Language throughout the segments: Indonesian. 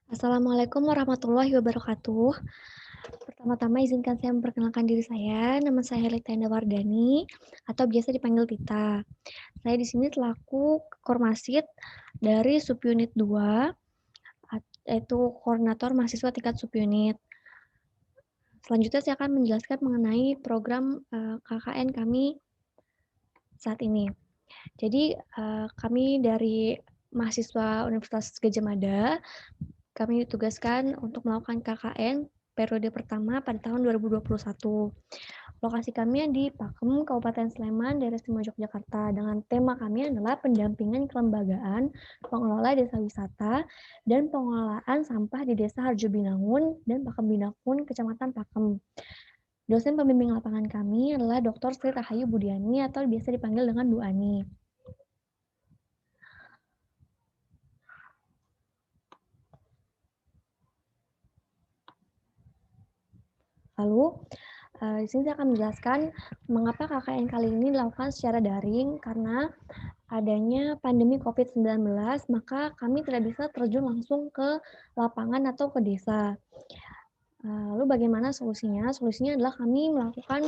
Assalamualaikum warahmatullahi wabarakatuh. Pertama-tama izinkan saya memperkenalkan diri saya. Nama saya Helita Indah Wardani atau biasa dipanggil Tita. Saya di sini selaku Kormasit dari Subunit 2, yaitu Koordinator Mahasiswa tingkat Subunit. Selanjutnya saya akan menjelaskan mengenai program KKN kami saat ini. Jadi kami dari mahasiswa Universitas Gadjah Mada, kami ditugaskan untuk melakukan KKN periode pertama pada tahun 2021. Lokasi kami di Pakem, Kabupaten Sleman, daerah Istimewa Yogyakarta. Dengan tema kami adalah pendampingan kelembagaan pengelola desa wisata dan pengelolaan sampah di Desa Harjobinangun dan Pakem Binakun, Kecamatan Pakem. Dosen pembimbing lapangan kami adalah Dr. Sri Rahayu Budiani atau biasa dipanggil dengan Bu Ani. Lalu, di sini saya akan menjelaskan mengapa KKN kali ini dilakukan secara daring, karena adanya pandemi COVID-19, maka kami tidak bisa terjun langsung ke lapangan atau ke desa. Lalu bagaimana solusinya? Solusinya adalah kami melakukan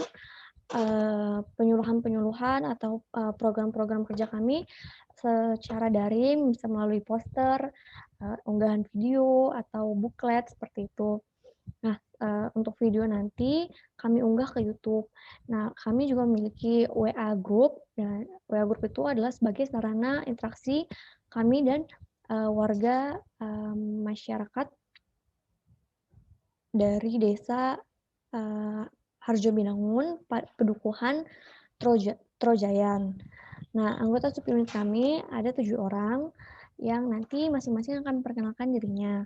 penyuluhan-penyuluhan atau program-program kerja kami secara daring, bisa melalui poster, unggahan video, atau buklet seperti itu. Nah, untuk video nanti kami unggah ke YouTube. Nah, kami juga memiliki WA Group, dan WA Group itu adalah sebagai sarana interaksi kami dan warga masyarakat dari desa Harjobinangun, Pedukuhan, Trojayan. Nah, anggota subunit kami ada 7 orang yang nanti masing-masing akan memperkenalkan dirinya.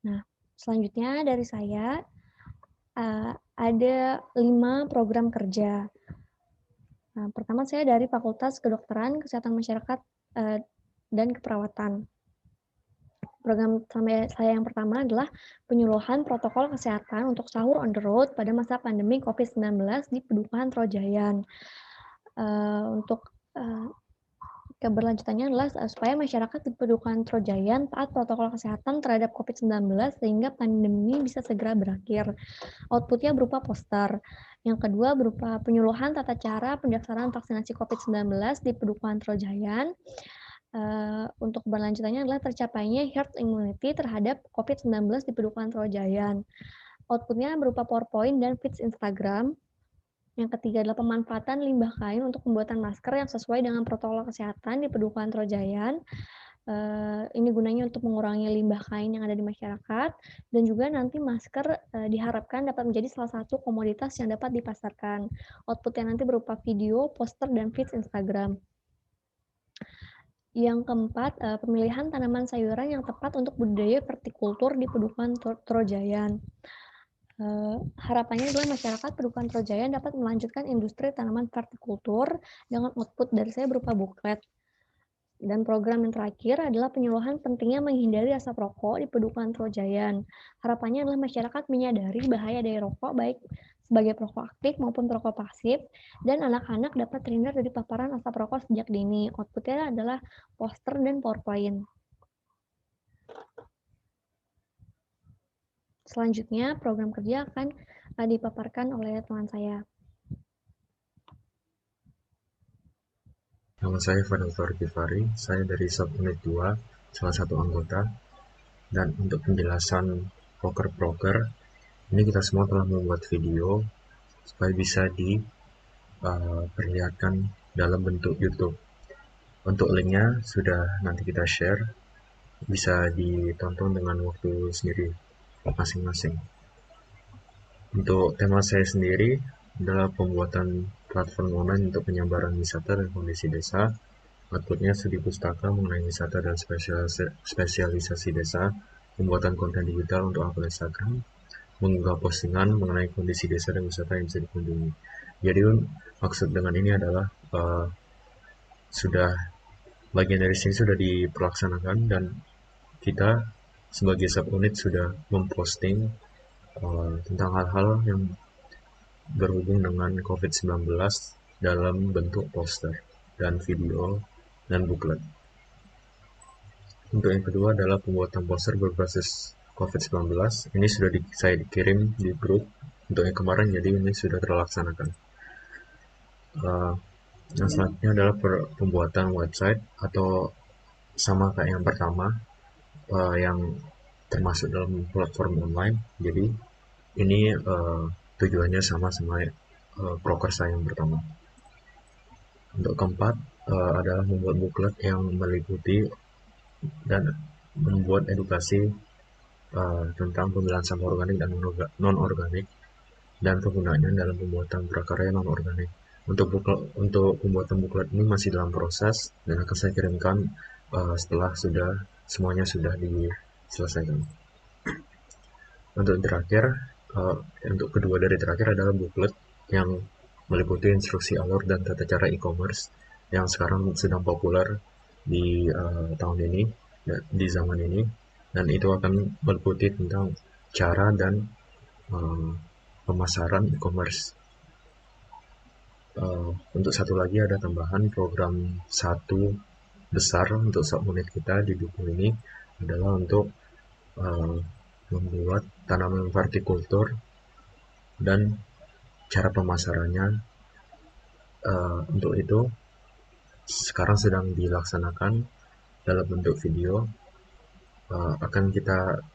Nah, selanjutnya dari saya ada 5 program kerja. Nah, pertama saya dari Fakultas Kedokteran, Kesehatan Masyarakat, dan Keperawatan. Program saya yang pertama adalah penyuluhan protokol kesehatan untuk sahur on the road pada masa pandemi COVID-19 di Pedukuhan Trojayan. Untuk keberlanjutannya adalah supaya masyarakat di Pedukuhan Trojayan taat protokol kesehatan terhadap COVID-19 sehingga pandemi bisa segera berakhir. Outputnya berupa poster. Yang kedua berupa penyuluhan tata cara pendaftaran vaksinasi COVID-19 di Pedukuhan Trojayan. Untuk keberlanjutannya adalah tercapainya herd immunity terhadap COVID-19 di Pedukuhan Trojayan. Outputnya berupa PowerPoint dan feeds Instagram. Yang ketiga adalah pemanfaatan limbah kain untuk pembuatan masker yang sesuai dengan protokol kesehatan di Pedukuhan Trojayan. Ini gunanya untuk mengurangi limbah kain yang ada di masyarakat, dan juga nanti masker diharapkan dapat menjadi salah satu komoditas yang dapat dipasarkan. Outputnya nanti berupa video, poster, dan feeds Instagram. Yang keempat, pemilihan tanaman sayuran yang tepat untuk budidaya vertikultur di Pedukuhan Trojayan. Harapannya adalah masyarakat Pedukuhan Trojayan dapat melanjutkan industri tanaman vertikultur dengan output dari saya berupa buklet. Dan program yang terakhir adalah penyuluhan pentingnya menghindari asap rokok di Pedukuhan Trojayan. Harapannya adalah masyarakat menyadari bahaya dari rokok baik sebagai perokok aktif maupun perokok pasif, dan anak-anak dapat terhindar dari paparan asap rokok sejak dini. Outputnya adalah poster dan PowerPoint. Selanjutnya, program kerja akan dipaparkan oleh teman saya. Nama saya Fadil Givari, saya dari Subunit 2, salah satu anggota. Dan untuk penjelasan proker-proker, ini kita semua telah membuat video supaya bisa diperlihatkan dalam bentuk YouTube. Untuk linknya sudah nanti kita share, bisa ditonton dengan waktu sendiri masing-masing. Untuk tema saya sendiri adalah pembuatan platform online untuk penyebaran wisata dan kondisi desa. Outputnya studi pustaka mengenai wisata dan spesialisasi desa, pembuatan konten digital untuk akun Instagram, mengunggah postingan mengenai kondisi desa dan wisata yang bisa dikunjungi. Jadi maksud dengan ini adalah sudah bagian dari sini sudah diperlaksanakan, dan kita sebagai subunit sudah memposting tentang hal-hal yang berhubung dengan COVID-19 dalam bentuk poster dan video dan buklet. Untuk yang kedua adalah pembuatan poster berbasis COVID-19. Ini sudah saya dikirim di grup untuk yang kemarin, jadi ini sudah terlaksanakan. Uh, yang selanjutnya adalah pembuatan website atau sama kayak yang pertama, yang termasuk dalam platform online. Jadi ini tujuannya sama sama broker saya yang pertama. Untuk keempat adalah membuat booklet yang meliputi dan membuat edukasi tentang pemilahan sampah organik dan non-organik dan penggunaannya dalam pembuatan prakarya non-organik. Untuk pembuatan buklet ini masih dalam proses dan akan saya kirimkan setelah semuanya sudah diselesaikan. Untuk terakhir, untuk kedua dari terakhir adalah buklet yang meliputi instruksi alur dan tata cara e-commerce yang sekarang sedang populer di tahun ini, di zaman ini, dan itu akan meliputi tentang cara dan uh, pemasaran e-commerce. Untuk satu lagi ada tambahan program satu besar untuk subunit kita di buku ini adalah untuk uh, membuat tanaman vertikultur dan cara pemasarannya. Untuk itu sekarang sedang dilaksanakan dalam bentuk video. Akan kita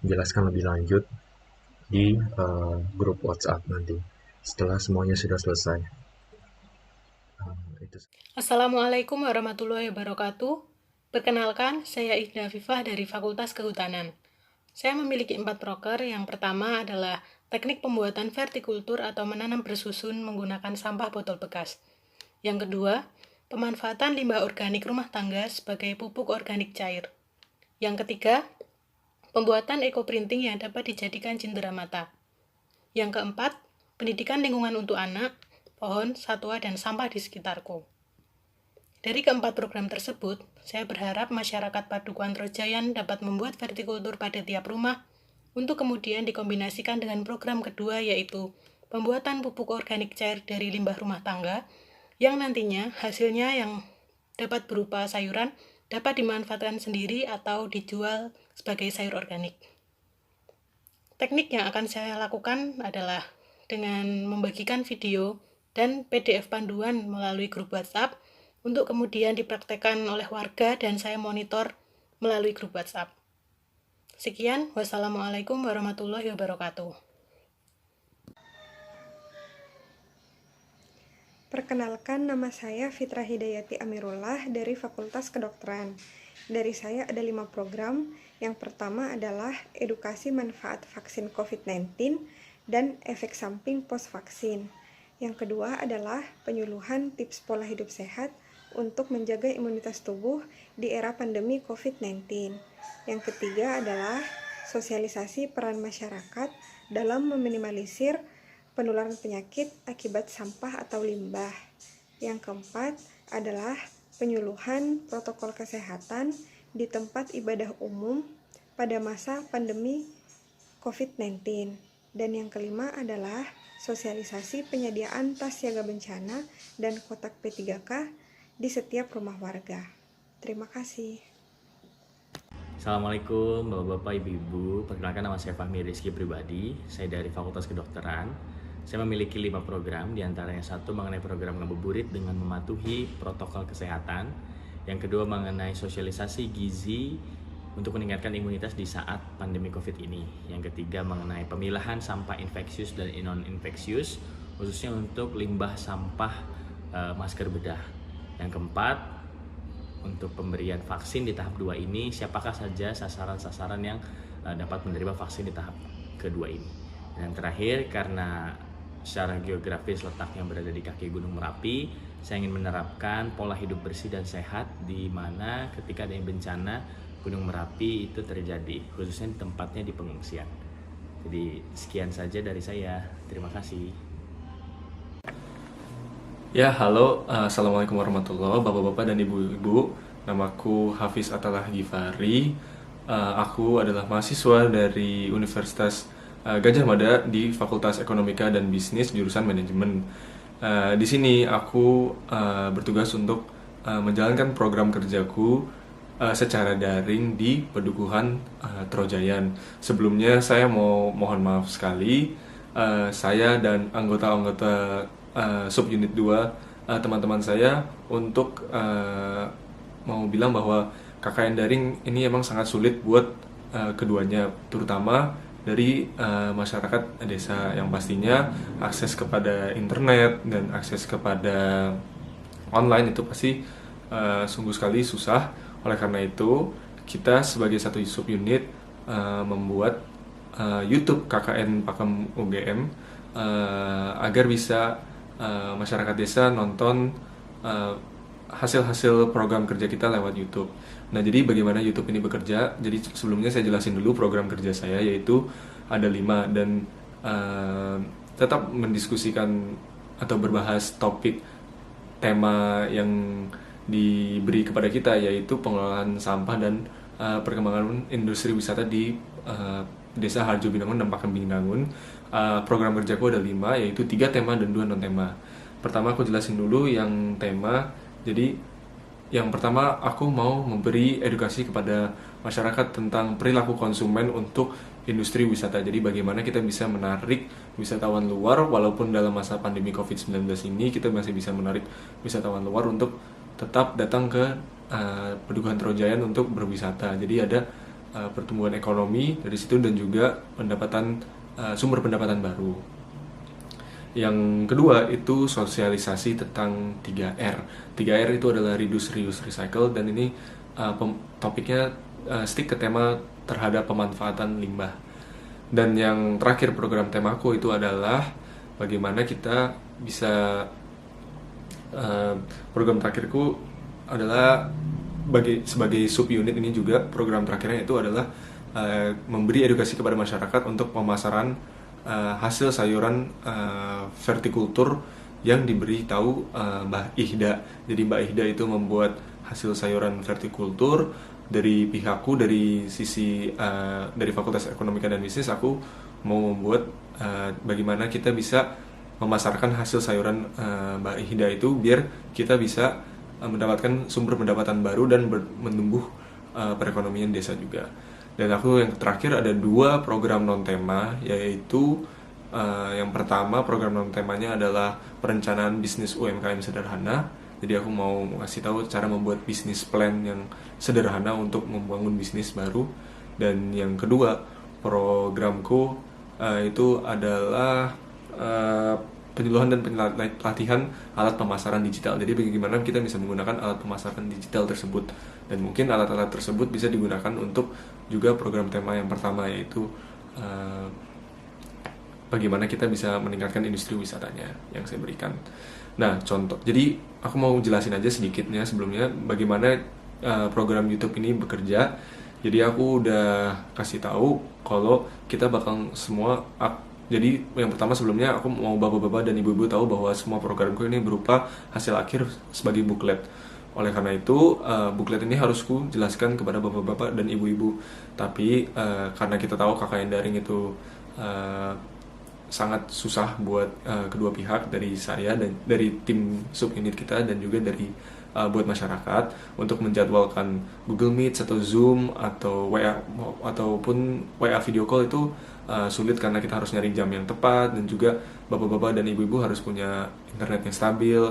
jelaskan lebih lanjut di grup WhatsApp nanti setelah semuanya sudah selesai. Itu. Assalamualaikum warahmatullahi wabarakatuh. Perkenalkan, saya Ida Afifah dari Fakultas Kehutanan. Saya memiliki 4 proker. Yang pertama adalah teknik pembuatan vertikultur atau menanam bersusun menggunakan sampah botol bekas. Yang kedua, pemanfaatan limbah organik rumah tangga sebagai pupuk organik cair. Yang ketiga, pembuatan eco-printing yang dapat dijadikan cindera mata. Yang keempat, pendidikan lingkungan untuk anak, pohon, satwa, dan sampah di sekitarku. Dari keempat program tersebut, saya berharap masyarakat Padukuhan Trojayan dapat membuat vertikultur pada tiap rumah untuk kemudian dikombinasikan dengan program kedua, yaitu pembuatan pupuk organik cair dari limbah rumah tangga yang nantinya hasilnya yang dapat berupa sayuran dapat dimanfaatkan sendiri atau dijual sebagai sayur organik. Teknik yang akan saya lakukan adalah dengan membagikan video dan PDF panduan melalui grup WhatsApp untuk kemudian dipraktekkan oleh warga dan saya monitor melalui grup WhatsApp. Sekian, wassalamualaikum warahmatullahi wabarakatuh. Perkenalkan, nama saya Fitra Hidayati Amirullah dari Fakultas Kedokteran. Dari saya ada 5 program. Yang pertama adalah edukasi manfaat vaksin COVID-19 dan efek samping post-vaksin. Yang kedua adalah penyuluhan tips pola hidup sehat untuk menjaga imunitas tubuh di era pandemi COVID-19. Yang ketiga adalah sosialisasi peran masyarakat dalam meminimalisir penularan penyakit akibat sampah atau limbah. Yang keempat adalah penyuluhan protokol kesehatan di tempat ibadah umum pada masa pandemi COVID-19. Dan yang kelima adalah sosialisasi penyediaan tas siaga bencana dan kotak P3K di setiap rumah warga. Terima kasih. Assalamualaikum Bapak-Bapak, Ibu-Ibu. Perkenalkan, nama saya Fahmi Rizky pribadi. Saya dari Fakultas Kedokteran. Saya memiliki 5 program, diantaranya satu mengenai program ngabuburit dengan mematuhi protokol kesehatan. Yang kedua mengenai sosialisasi gizi untuk meningkatkan imunitas di saat pandemi COVID ini. Yang ketiga mengenai pemilahan sampah infeksius dan non-infeksius, khususnya untuk limbah sampah masker bedah. Yang keempat, untuk pemberian vaksin di tahap 2 ini, siapakah saja sasaran-sasaran yang dapat menerima vaksin di tahap kedua ini. Dan terakhir, karena secara geografis letaknya berada di kaki Gunung Merapi, saya ingin menerapkan pola hidup bersih dan sehat di mana ketika ada bencana Gunung Merapi itu terjadi, khususnya di tempatnya di pengungsian. Jadi sekian saja dari saya. Terima kasih. Ya, halo, assalamualaikum warahmatullahi wabarakatuh, bapak-bapak dan ibu-ibu. Namaku Hafiz Atalah Gifari. Aku adalah mahasiswa dari Universitas Gajah Mada di Fakultas Ekonomika dan Bisnis jurusan Manajemen. Di sini aku bertugas untuk menjalankan program kerjaku secara daring di Pedukuhan Trojayan. Sebelumnya saya mohon maaf sekali, saya dan anggota-anggota subunit 2 teman-teman saya untuk mau bilang bahwa KKN daring ini emang sangat sulit buat keduanya, terutama dari masyarakat desa yang pastinya akses kepada internet dan akses kepada online itu pasti sungguh sekali susah. Oleh karena itu, kita sebagai satu subunit membuat YouTube KKN Pakem UGM agar bisa masyarakat desa nonton hasil-hasil program kerja kita lewat YouTube. Nah, jadi bagaimana YouTube ini bekerja? Jadi sebelumnya saya jelasin dulu program kerja saya, yaitu ada 5 dan tetap mendiskusikan atau berbahas topik tema yang diberi kepada kita, yaitu pengelolaan sampah dan perkembangan industri wisata di Desa Harjo Binangun dan Pakem Binangun. Program kerjaku ada 5, yaitu 3 tema dan 2 non tema. Pertama aku jelasin dulu yang tema. Jadi yang pertama, aku mau memberi edukasi kepada masyarakat tentang perilaku konsumen untuk industri wisata. Jadi bagaimana kita bisa menarik wisatawan luar, walaupun dalam masa pandemi COVID-19 ini kita masih bisa menarik wisatawan luar untuk tetap datang ke Pedukuhan Trojayan untuk berwisata. Jadi ada pertumbuhan ekonomi dari situ dan juga sumber pendapatan baru. Yang kedua itu sosialisasi tentang 3R. 3R itu adalah reduce, reuse, recycle, dan ini topiknya stick ke tema terhadap pemanfaatan limbah. Dan yang terakhir program temaku itu adalah bagaimana kita bisa program terakhirku adalah sebagai subunit ini juga program terakhirnya itu adalah memberi edukasi kepada masyarakat untuk pemasaran hasil sayuran vertikultur yang diberi tahu Mbak Ihda. Jadi Mbak Ihda itu membuat hasil sayuran vertikultur. Dari pihakku, dari sisi dari Fakultas Ekonomika dan Bisnis, aku mau membuat bagaimana kita bisa memasarkan hasil sayuran Mbak Ihda itu biar kita bisa mendapatkan sumber pendapatan baru dan menumbuh perekonomian desa juga. Dan aku yang terakhir ada 2 program non tema, yaitu yang pertama program non temanya adalah perencanaan bisnis UMKM sederhana. Jadi aku mau ngasih tahu cara membuat bisnis plan yang sederhana untuk membangun bisnis baru. Dan yang kedua programku itu adalah penyuluhan dan pelatihan alat pemasaran digital. Jadi bagaimana kita bisa menggunakan alat pemasaran digital tersebut, dan mungkin alat-alat tersebut bisa digunakan untuk juga program tema yang pertama, yaitu bagaimana kita bisa meningkatkan industri wisatanya yang saya berikan. Nah, contoh. Jadi aku mau jelasin aja sedikitnya sebelumnya bagaimana program YouTube ini bekerja. Jadi aku udah kasih tahu kalau kita bakal semua jadi yang pertama sebelumnya aku mau bapak-bapak dan ibu-ibu tahu bahwa semua programku ini berupa hasil akhir sebagai booklet. Oleh karena itu, booklet ini harus ku jelaskan kepada bapak-bapak dan ibu-ibu. Tapi karena kita tahu KKN daring itu sangat susah buat kedua pihak, dari saya dan dari tim subunit kita dan juga dari buat masyarakat untuk menjadwalkan Google Meet atau Zoom atau WA ataupun WA video call itu sulit karena kita harus nyari jam yang tepat, dan juga bapak-bapak dan ibu-ibu harus punya internet yang stabil,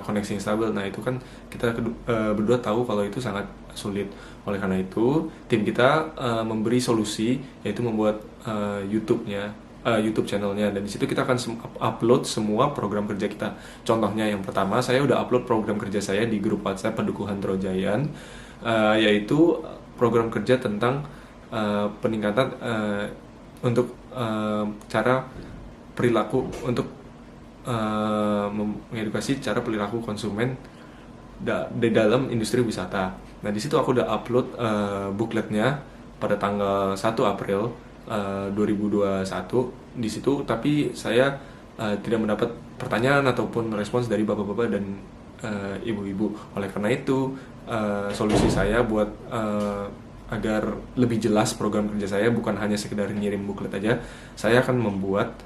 koneksi yang stabil. Nah, itu kan kita berdua tahu kalau itu sangat sulit. Oleh karena itu, tim kita memberi solusi, yaitu membuat YouTube channelnya, dan di situ kita akan upload semua program kerja kita. Contohnya yang pertama, saya udah upload program kerja saya di grup WhatsApp Pedukuhan Trojayan, yaitu program kerja tentang peningkatan untuk cara perilaku, untuk mengedukasi cara perilaku konsumen di dalam industri wisata. Nah, di situ aku udah upload bookletnya pada tanggal 1 April 2021 di situ, tapi saya tidak mendapat pertanyaan ataupun respons dari bapak-bapak dan ibu-ibu. Oleh karena itu, solusi saya buat agar lebih jelas program kerja saya bukan hanya sekedar ngirim booklet aja, saya akan membuat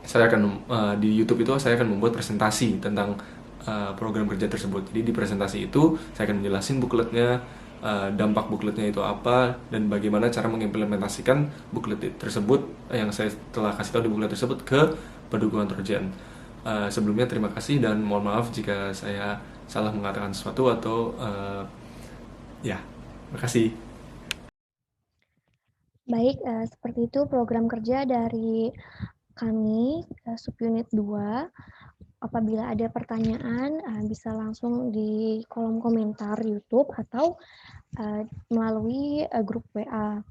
saya akan di YouTube itu saya akan membuat presentasi tentang program kerja tersebut. Jadi di presentasi itu saya akan menjelaskan bukletnya, dampak bukletnya itu apa, dan bagaimana cara mengimplementasikan buklet tersebut yang saya telah kasih tahu di buklet tersebut ke pendukungan Trojan. Sebelumnya terima kasih dan mohon maaf jika saya salah mengatakan sesuatu atau ya, terima kasih. Baik, seperti itu program kerja dari kami, subunit 2. Apabila ada pertanyaan, bisa langsung di kolom komentar YouTube atau melalui grup WA.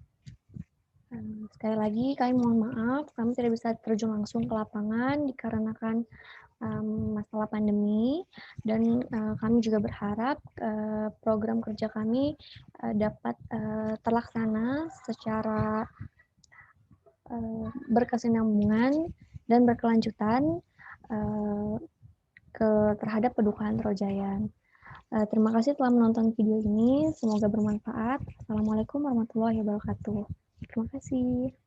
Sekali lagi, kami mohon maaf, kami tidak bisa terjun langsung ke lapangan dikarenakan masalah pandemi, dan kami juga berharap program kerja kami dapat terlaksana secara berkesinambungan dan berkelanjutan terhadap pendukungan Trojayan. Terima kasih telah menonton video ini, semoga bermanfaat. Assalamualaikum warahmatullahi wabarakatuh. Terima kasih.